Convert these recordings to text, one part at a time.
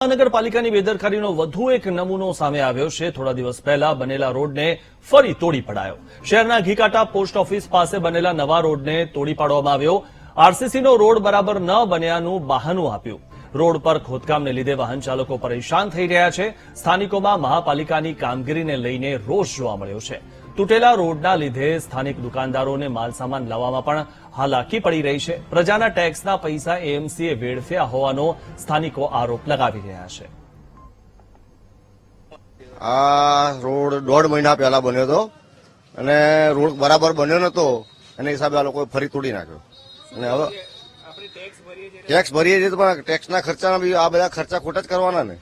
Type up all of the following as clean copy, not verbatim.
મહાનગરપાલિકાની બેદરકારીનો વધુ એક નમૂનો સામે આવ્યો છે। થોડા દિવસ પહેલા બનેલા રોડને ફરી તોડી પડાયો। શહેરના ઘીકાટા પોસ્ટ ઓફિસ પાસે બનેલા નવા રોડને તોડી પાડવામાં આવ્યો। આરસીસીનો રોડ બરાબર ન બન્યાનું બહાનું આપ્યું। રોડ પર ખોદકામને લીધે વાહન ચાલકો પરેશાન થઈ રહ્યા છે। સ્થાનિકોમાં મહાપાલિકાની કામગીરીને લઈને રોષ જોવા મળ્યો છે। તૂટેલા રોડના લીધે સ્થાનિક દુકાનદારોને માલસામાન લાવવામાં પણ હાલાકી પડી રહી છે। પ્રજાના ટેક્સના પૈસા એએમસીએ વેડફ્યા હોવાનો સ્થાનિકો આરોપ લગાવી રહ્યા છે। આ રોડ 1.5 મહિના પહેલા બન્યો હતો અને રોડ બરાબર બન્યો નતો, એના હિસાબે આ લોકોએ ફરી તોડી નાખ્યો। અને હવે ટેક્સ ભરીએ છીએ તો પણ ટેક્સના ખર્ચાના બી આ બધા ખર્ચા ખોટા જ કરવાના ને।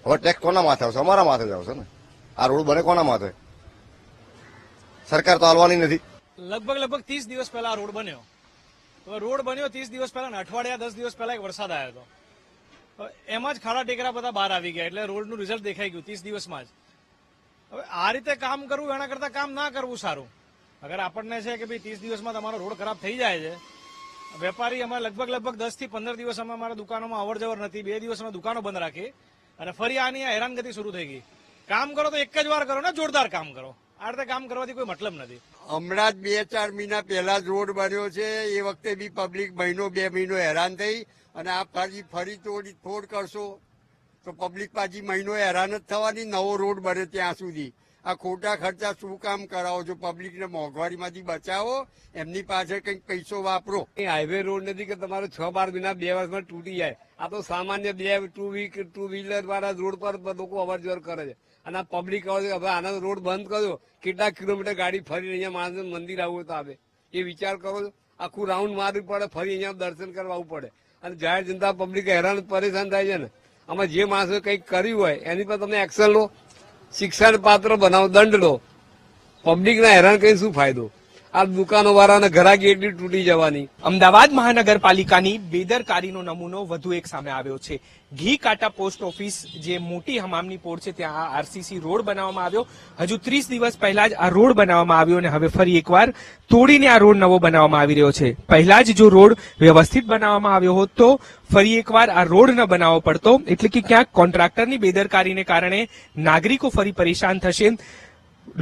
હવે ટેક્સ કોના માથે આવશે? અમારા માથે જ આવશે ને। આ રોડ બને કોના માથે? સરકાર તો હાલવાની નથી। લગભગ 30 દિવસ પહેલા રોડ બન્યો। હવે રોડ બન્યો 30 દિવસ પહેલા, અઠવાડિયા 10 દિવસ પહેલા એક વરસાદ આવ્યો હતો। એમાં જ ખાડા ટેકરા બધા બહાર આવી ગયા, એટલે રોડનું રિઝલ્ટ દેખાઈ ગયું 30 દિવસમાં જ। હવે આ રીતે કામ કરવું એના કરતા કામ ના કરવું સારું। અગર આપણને છે કે ભાઈ 30 દિવસમાં તમારો રોડ ખરાબ થઈ જાય છે, વેપારી અમે લગભગ 10 થી 15 દિવસ અમે અમારા દુકાનોમાં અવર જવર નથી, 2 દિવસ અમે દુકાનો બંધ રાખી અને ફરી આની હેરાનગતિ શરૂ થઈ ગઈ। કામ કરો તો એક જ વાર કરો ને, જોરદાર કામ કરો। આ રીતે કામ કરવાથી કોઈ મતલબ નથી। હમણાં જ 2-4 મહિના પહેલા જ રોડ બન્યો છે, એ વખતે બી પબ્લિક 1-2 મહિનો હેરાન થઈ અને આ ફરી તોડ કરશો તો પબ્લિક પાછી મહિનો હેરાન જ થવાની। નવો રોડ બને ત્યાં સુધી આ ખોટા ખર્ચા શું કામ કરાવો છો? પબ્લિકને મોંઘવારીમાંથી બચાવો, એમની પાછળ કંઈક પૈસો વાપરો। હાઈવે રોડ નથી કે તમારે 6-12 મહિના 2 વર્ષમાં તૂટી જાય। આ તો સામાન્ય ટુ વ્હીલર વાળા રોડ પર લોકો અવર જવર કરે છે અને આ પબ્લિક હવે આનો રોડ બંધ કર્યો, કેટલા કિલોમીટર ગાડી ફરી અહીંયા માણસ મંદિર આવવું તો આવે એ વિચાર કરો છો? આખું રાઉન્ડ મારવું પડે, ફરી અહીંયા દર્શન કરવા આવવું પડે અને જાહેર જનતા પબ્લિક હેરાન પરેશાન થાય છે ને। આમાં જે માણસો કંઈક કર્યું હોય એની પર તમે એક્શન લો, શિક્ષણ પાત્ર બનાવો, દંડ લો। પબ્લિકના હેરાન કરી શું ફાયદો? આ દુકાનો વાળાના ઘરાકી એટલી તૂટી જવાની। અમદાવાદ મહાનગરપાલિકાની બેદરકારીનો નમૂનો વધુ એક સામે આવ્યો છે। ઘીકાટા પોસ્ટ ઓફિસ જે મોટી હમામની પોળ છે ત્યાં આરસીસી રોડ બનાવવામાં આવ્યો। હજુ 30 દિવસ પહેલા જ આ રોડ બનાવવામાં આવ્યો અને હવે ફરી એકવાર તોડીને આ રોડ નવો બનાવવામાં આવી રહ્યો છે। પહેલા જ જો રોડ વ્યવસ્થિત બનાવવામાં આવ્યો હોત તો ફરી એકવાર આ રોડ ન બનાવવો પડતો। એટલે કે ક્યાંક કોન્ટ્રાક્ટરની બેદરકારીને કારણે નાગરિકો ફરી પરેશાન થશે।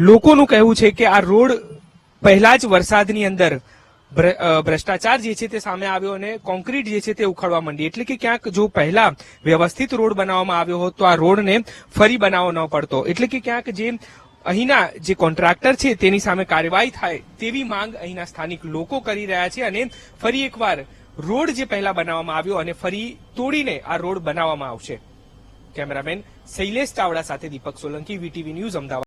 લોકોનું કહેવું છે કે આ રોડ પહેલા જ વરસાદની અંદર ભ્રષ્ટાચાર જે છે તે સામે આવ્યો અને કોન્ક્રીટ જે છે તે ઉખાડવા માંડી। એટલે કે ક્યાંક જો પહેલા વ્યવસ્થિત રોડ બનાવવામાં આવ્યો હોત તો આ રોડને ફરી બનાવવો ન પડતો। એટલે કે ક્યાંક જે અહીંના જે કોન્ટ્રાક્ટર છે તેની સામે કાર્યવાહી થાય તેવી માંગ અહીંના સ્થાનિક લોકો કરી રહ્યા છે અને ફરી એકવાર રોડ જે પહેલા બનાવવામાં આવ્યો અને ફરી તોડીને આ રોડ બનાવવામાં આવશે। કેમેરામેન શૈલેષ ચાવડા સાથે દીપક સોલંકી, વીટીવી ન્યૂઝ, અમદાવાદ।